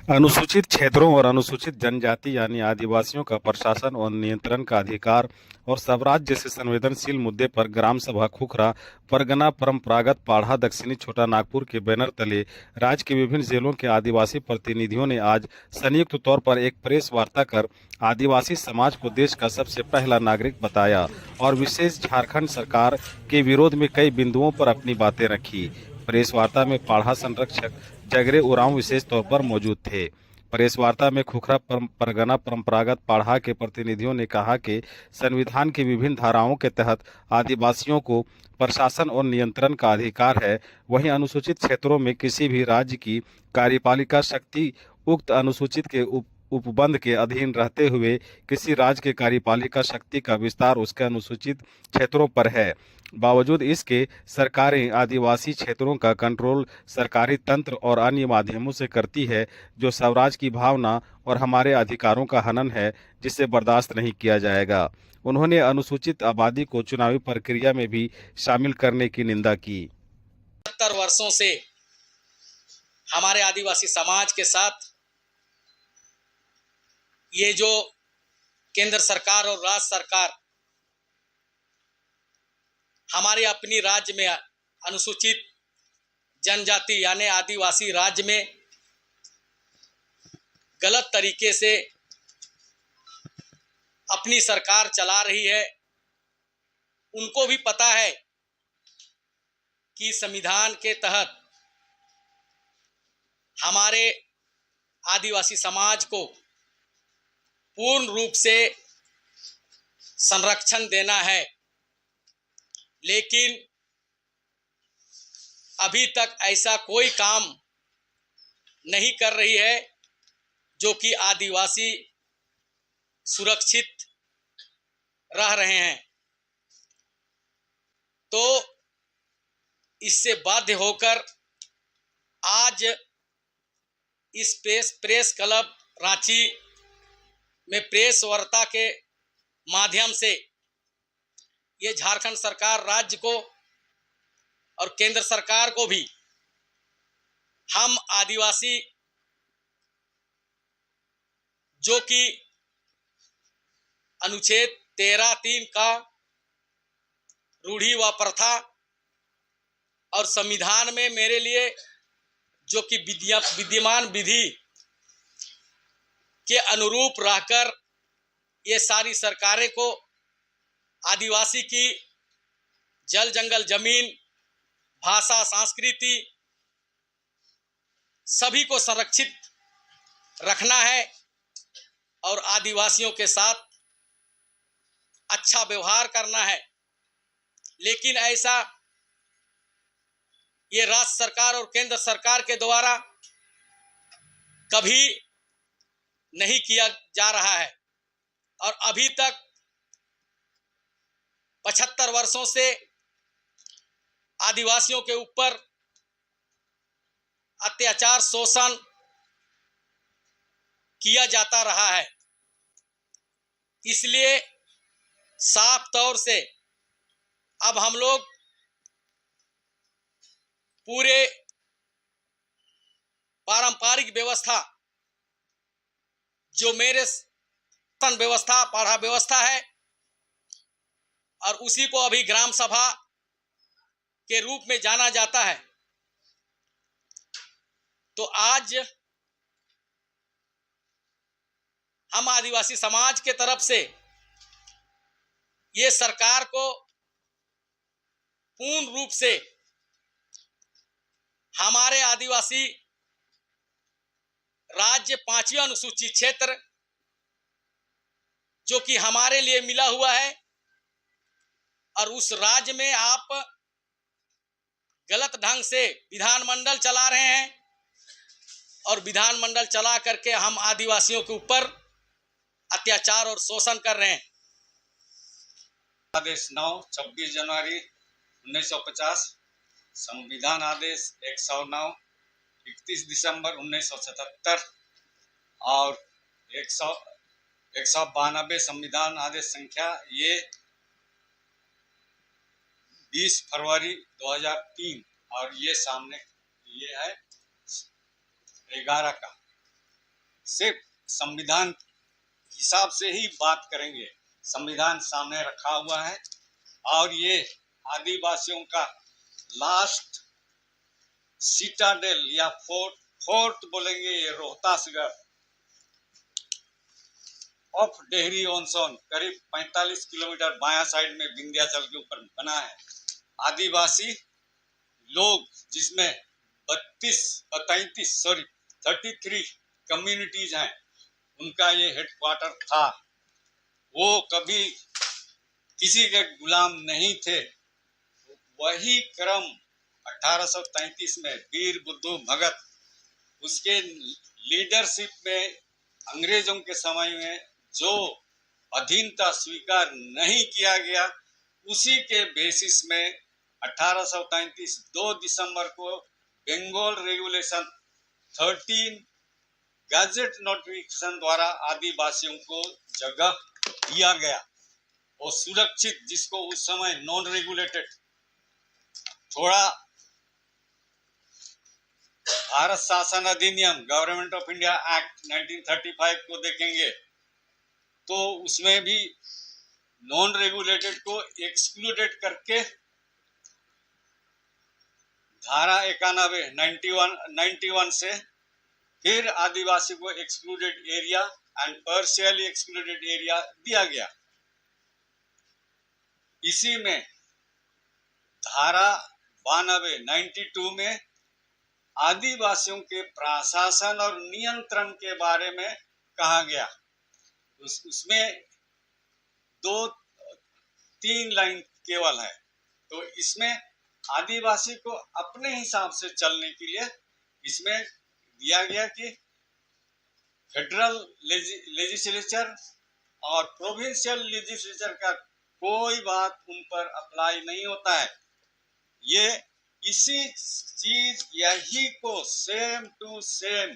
अनुसूचित क्षेत्रों और अनुसूचित जनजाति यानी आदिवासियों का प्रशासन और नियंत्रण का अधिकार और स्वराज जैसे संवेदनशील मुद्दे पर ग्राम सभा खुखरा परगना परंपरागत पाढ़ा दक्षिणी छोटा नागपुर के बैनर तले राज्य के विभिन्न जिलों के आदिवासी प्रतिनिधियों ने आज संयुक्त तौर पर एक प्रेस वार्ता कर आदिवासी समाज को देश का सबसे पहला नागरिक बताया और विशेष झारखंड सरकार के विरोध में कई बिंदुओं पर अपनी बातें रखी। प्रेस वार्ता में पाढ़ा संरक्षक जगरे उरांव विशेष तौर पर मौजूद थे। प्रेस वार्ता में खुखरा परगना परंपरागत पाढ़ा के प्रतिनिधियों ने कहा कि संविधान की विभिन्न धाराओं के तहत आदिवासियों को प्रशासन और नियंत्रण का अधिकार है। वहीं अनुसूचित क्षेत्रों में किसी भी राज्य की कार्यपालिका शक्ति उक्त अनुसूचित के उपबंध के अधीन रहते हुए किसी राज्य के कार्यपालिका शक्ति का विस्तार उसके अनुसूचित क्षेत्रों पर है। बावजूद इसके सरकारें आदिवासी क्षेत्रों का कंट्रोल सरकारी तंत्र और अन्य माध्यमों से करती है, जो स्वराज की भावना और हमारे अधिकारों का हनन है, जिसे बर्दाश्त नहीं किया जाएगा। उन्होंने अनुसूचित आबादी को चुनावी प्रक्रिया में भी शामिल करने की निंदा की। 70 वर्षों से हमारे आदिवासी समाज के साथ ये जो केंद्र सरकार और राज्य सरकार हमारे अपनी राज्य में अनुसूचित जनजाति यानी आदिवासी राज्य में गलत तरीके से अपनी सरकार चला रही है, उनको भी पता है कि संविधान के तहत हमारे आदिवासी समाज को पूर्ण रूप से संरक्षण देना है, लेकिन अभी तक ऐसा कोई काम नहीं कर रही है जो कि आदिवासी सुरक्षित रह रहे हैं। तो इससे बाध्य होकर आज इस प्रेस क्लब रांची में प्रेस वार्ता के माध्यम से ये झारखंड सरकार राज्य को और केंद्र सरकार को भी हम आदिवासी जो कि अनुच्छेद 13(3) का रूढ़ी व प्रथा और संविधान में मेरे लिए जो कि विद्यमान विधि के अनुरूप रहकर ये सारी सरकारें को आदिवासी की जल जंगल जमीन भाषा संस्कृति सभी को संरक्षित रखना है और आदिवासियों के साथ अच्छा व्यवहार करना है। लेकिन ऐसा ये राज्य सरकार और केंद्र सरकार के द्वारा कभी नहीं किया जा रहा है और अभी तक 75 वर्षों से आदिवासियों के ऊपर अत्याचार शोषण किया जाता रहा है। इसलिए साफ तौर से अब हम लोग पूरे पारंपरिक व्यवस्था जो मेरे व्यवस्था पाढ़ा व्यवस्था है और उसी को अभी ग्राम सभा के रूप में जाना जाता है। तो आज हम आदिवासी समाज के तरफ से ये सरकार को पूर्ण रूप से हमारे आदिवासी राज्य 5वीं अनुसूचित क्षेत्र जो कि हमारे लिए मिला हुआ है और उस राज्य में आप गलत ढंग से विधानमंडल चला रहे हैं और विधानमंडल चला करके हम आदिवासियों के ऊपर अत्याचार और शोषण कर रहे हैं। आदेश 9 26 जनवरी 1950, संविधान आदेश 109 31 दिसंबर 1977 और 192 संविधान आदेश संख्या ये 20 फरवरी 2003 और ये सामने ये है 11 का। सिर्फ संविधान हिसाब से ही बात करेंगे। संविधान सामने रखा हुआ है और ये आदिवासियों का लास्ट सिटाडेल या फोर्ट बोलेंगे, ये रोहतासगढ़ ऑफ डेहरी ऑनसोन करीब 45 किलोमीटर बायां साइड में विंध्याचल के ऊपर बना है। आदिवासी लोग जिसमें 33 कम्युनिटीज हैं, उनका ये हेडक्वार्टर था। वो कभी किसी के गुलाम नहीं थे। वही क्रम 1833 में वीर बुद्धू भगत, उसके लीडरशिप में अंग्रेजों के समय में जो अधीनता स्वीकार नहीं किया गया, उसी के बेसिस में 1833 2 दिसंबर को बंगाल रेगुलेशन 13 गैजेट नोटिफिकेशन द्वारा आदिवासियों को जगह दिया गया और सुरक्षित, जिसको उस समय नॉन रेगुलेटेड, थोड़ा भारत शासन अधिनियम गवर्नमेंट ऑफ इंडिया एक्ट 1935 को देखेंगे तो उसमें भी नॉन रेगुलेटेड को एक्सक्लूडेड करके धारा 91 से फिर आदिवासी को excluded area and partially excluded area दिया गया। इसी में धारा 92 में आदिवासियों के प्रशासन और नियंत्रण के बारे में कहा गया। उसमें 2-3 लाइन केवल है। तो इसमें आदिवासी को अपने हिसाब से चलने के लिए इसमें दिया गया कि फेडरल लेजिस्लेचर और प्रोविंशियल लेजिस्लेचर का कोई बात उन पर अप्लाई नहीं होता है। ये इसी चीज यही को same to same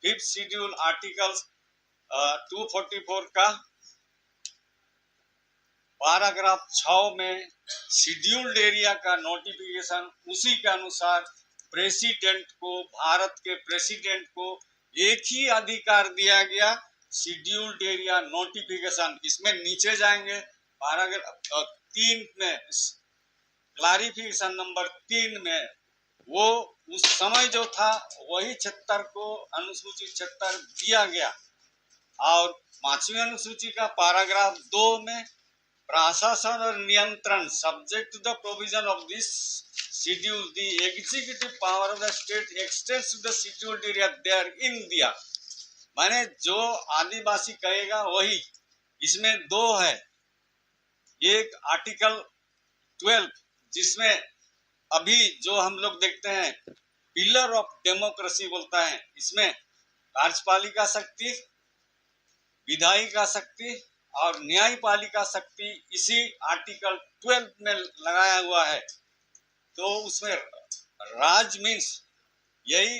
5th schedule article 244 का पैराग्राफ 6 में शेड्यूल्ड एरिया का नोटिफिकेशन, उसी के अनुसार प्रेसिडेंट को, भारत के प्रेसिडेंट को एक ही अधिकार दिया गया, शेड्यूल्ड एरिया नोटिफिकेशन। इसमें नीचे जाएंगे पैराग्राफ 3 में, क्लैरिफिकेशन नंबर 3 में, वो उस समय जो था वही 76 को अनुसूची 76 दिया गया। और 5वीं अनुसूची का पैराग्राफ 2 में प्रशासन और नियंत्रण subject to the provision of this schedule the executive power of the state extends to the scheduled area therein दिया। माने जो आदिवासी कहेगा वही। इसमें 2 है, एक आर्टिकल 12 जिसमें अभी जो हम लोग देखते हैं पिलर ऑफ डेमोक्रेसी बोलता है, इसमें कार्यपालिका शक्ति, विधायिका शक्ति और न्यायपालिका शक्ति इसी आर्टिकल 12 में लगाया हुआ है। तो उसमें राज मीन्स यही